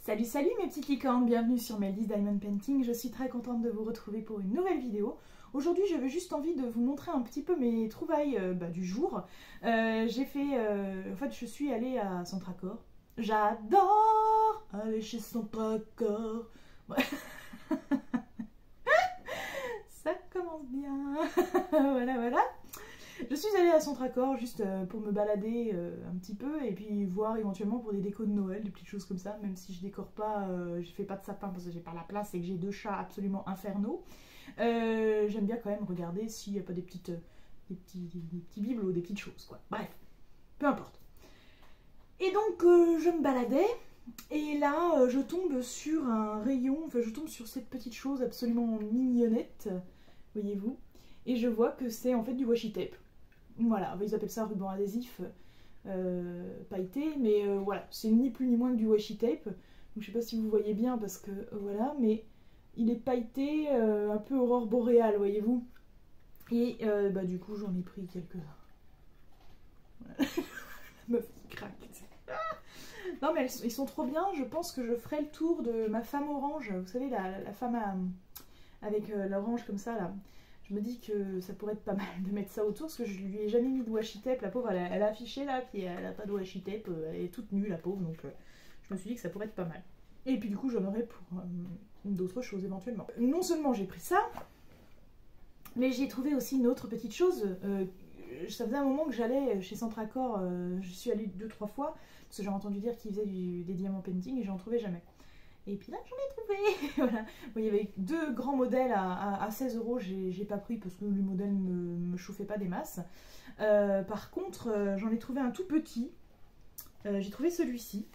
Salut salut mes petites licornes, bienvenue sur Meldy's Diamond Painting, je suis très contente de vous retrouver pour une nouvelle vidéo. Aujourd'hui j'avais juste envie de vous montrer un petit peu mes trouvailles du jour. J'ai fait, en fait je suis allée à Centracor, j'adore aller chez Centracor. Ça commence bien, voilà. Je suis allée à Centracor juste pour me balader un petit peu et puis voir éventuellement pour des décos de Noël, des petites choses comme ça, même si je décore pas, je fais pas de sapin parce que j'ai pas la place et que j'ai deux chats absolument infernaux. J'aime bien quand même regarder s'il n'y a pas des petits bibelots, des petites choses quoi. Bref, peu importe. Et donc je me baladais et là je tombe sur un rayon, enfin je tombe sur cette petite chose absolument mignonnette, voyez-vous, et je vois que c'est en fait du washi tape. Voilà, ils appellent ça ruban adhésif pailleté, mais voilà, c'est ni plus ni moins que du washi tape. Donc, je sais pas si vous voyez bien parce que voilà, mais il est pailleté un peu aurore boréale, voyez-vous. Et du coup, j'en ai pris quelques-uns. Voilà. La meuf qui craque. Non, mais ils sont trop bien. Je pense que je ferai le tour de ma femme orange. Vous savez, la femme avec l'orange comme ça là. Je me dis que ça pourrait être pas mal de mettre ça autour, parce que je lui ai jamais mis de washi tape. La pauvre, elle a affiché là, puis elle a pas de washi tape, elle est toute nue la pauvre, donc je me suis dit que ça pourrait être pas mal. Et puis du coup, j'en aurais pour d'autres choses éventuellement. Non seulement j'ai pris ça, mais j'ai trouvé aussi une autre petite chose. Ça faisait un moment que j'allais chez Centracor, je suis allée 2-3 fois, parce que j'ai entendu dire qu'ils faisaient des diamants painting et j'en trouvais jamais. Et puis là, j'en ai trouvé. Voilà. Bon, il y avait deux grands modèles à 16 €. J'ai pas pris parce que les modèles me chauffaient pas des masses. Par contre, j'en ai trouvé un tout petit. J'ai trouvé celui-ci.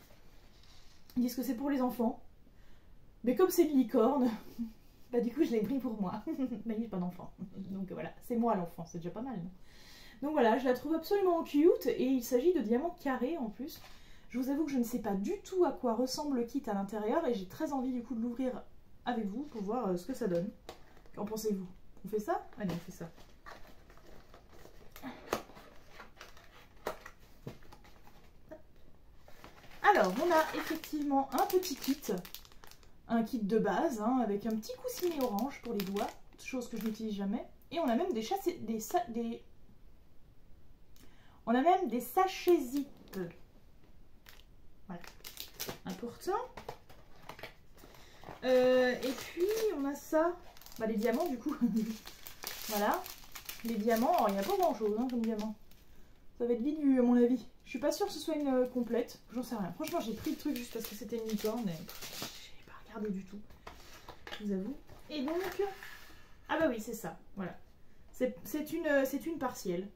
Ils disent que c'est pour les enfants. Mais comme c'est une licorne, bah du coup, je l'ai pris pour moi. Mais il n'y a pas d'enfant. Donc voilà, c'est moi l'enfant. C'est déjà pas mal, non? Donc voilà, je la trouve absolument cute. Et il s'agit de diamants carrés en plus. Je vous avoue que je ne sais pas du tout à quoi ressemble le kit à l'intérieur et j'ai très envie du coup de l'ouvrir avec vous pour voir ce que ça donne. Qu'en pensez-vous? On fait ça? Allez, on fait ça. Alors, on a effectivement un petit kit, un kit de base, hein, avec un petit coussinet orange pour les doigts, chose que je n'utilise jamais. Et on a même on a même des sachets zip. Voilà, important. Et puis on a ça, les diamants du coup. Voilà, les diamants. Alors il n'y a pas grand chose hein, comme diamant. Ça va être vite vu à mon avis. Je suis pas sûre que ce soit une complète. J'en sais rien. Franchement, j'ai pris le truc juste parce que c'était une licorne. Mais j'ai pas regardé du tout. Je vous avoue. Et donc, ah bah oui, c'est ça. Voilà. C'est une partielle.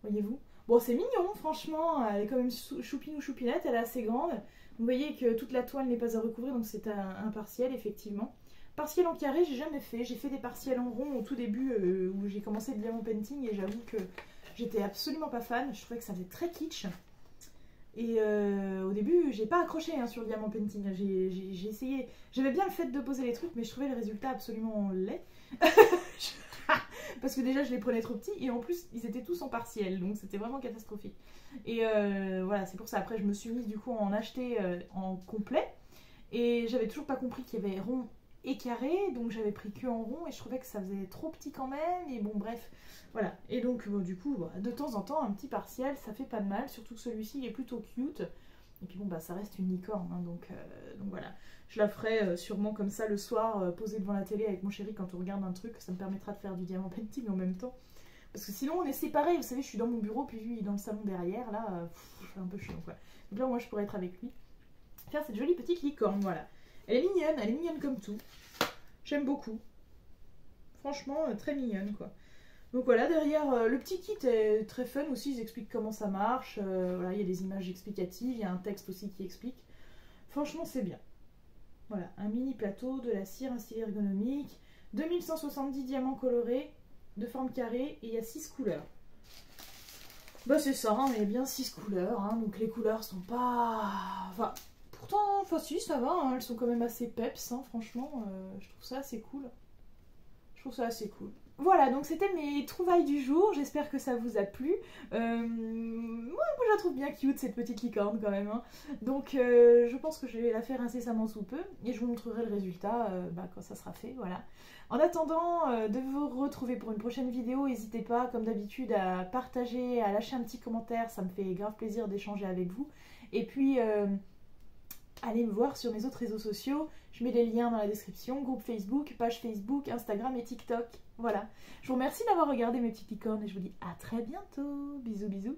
Voyez-vous. Bon, c'est mignon, franchement, elle est quand même choupine ou choupinette, elle est assez grande. Vous voyez que toute la toile n'est pas à recouvrir, donc c'est un partiel, effectivement. Partiel en carré, j'ai jamais fait. J'ai fait des partiels en rond au tout début, où j'ai commencé le diamant painting, et j'avoue que j'étais absolument pas fan. Je trouvais que ça faisait très kitsch. Et au début, j'ai pas accroché hein, sur le diamant painting. J'ai essayé. J'aimais bien le fait de poser les trucs, mais je trouvais le résultat absolument laid. Parce que déjà je les prenais trop petits et en plus ils étaient tous en partiel donc c'était vraiment catastrophique. Et voilà, c'est pour ça après je me suis mise du coup à en acheter en complet et j'avais toujours pas compris qu'il y avait rond et carré, donc j'avais pris que en rond et je trouvais que ça faisait trop petit quand même. Et bon bref, voilà. Et donc bon, du coup voilà, de temps en temps un petit partiel ça fait pas de mal, surtout que celui-ci il est plutôt cute. Et puis bon bah ça reste une licorne hein, donc voilà. Je la ferai sûrement comme ça le soir, posée devant la télé avec mon chéri quand on regarde un truc. Ça me permettra de faire du diamant painting en même temps. Parce que sinon on est séparés, vous savez, je suis dans mon bureau, puis lui il est dans le salon derrière, là, c'est un peu chiant quoi. Donc là moi je pourrais être avec lui. Faire cette jolie petite licorne, voilà. Elle est mignonne comme tout. J'aime beaucoup. Franchement, très mignonne quoi. Donc voilà, derrière, le petit kit est très fun aussi, ils expliquent comment ça marche. Voilà, il y a des images explicatives, il y a un texte aussi qui explique. Franchement c'est bien. Voilà, un mini plateau, de la cire, un stylet ergonomique, 2170 diamants colorés, de forme carrée, et il y a 6 couleurs. Bah c'est ça, hein, mais il y a bien 6 couleurs, hein, donc les couleurs sont pas... Enfin, pourtant, enfin si, ça va, hein, elles sont quand même assez peps, hein, franchement, je trouve ça assez cool. Je trouve ça assez cool. Voilà, donc c'était mes trouvailles du jour, j'espère que ça vous a plu. Moi je la trouve bien cute cette petite licorne quand même. Hein. Donc je pense que je vais la faire incessamment sous peu et je vous montrerai le résultat quand ça sera fait. Voilà. En attendant de vous retrouver pour une prochaine vidéo, n'hésitez pas comme d'habitude à partager, à lâcher un petit commentaire, ça me fait grave plaisir d'échanger avec vous. Et puis allez me voir sur mes autres réseaux sociaux, je mets les liens dans la description, groupe Facebook, page Facebook, Instagram et TikTok. Voilà. Je vous remercie d'avoir regardé mes petites licornes et je vous dis à très bientôt. Bisous bisous.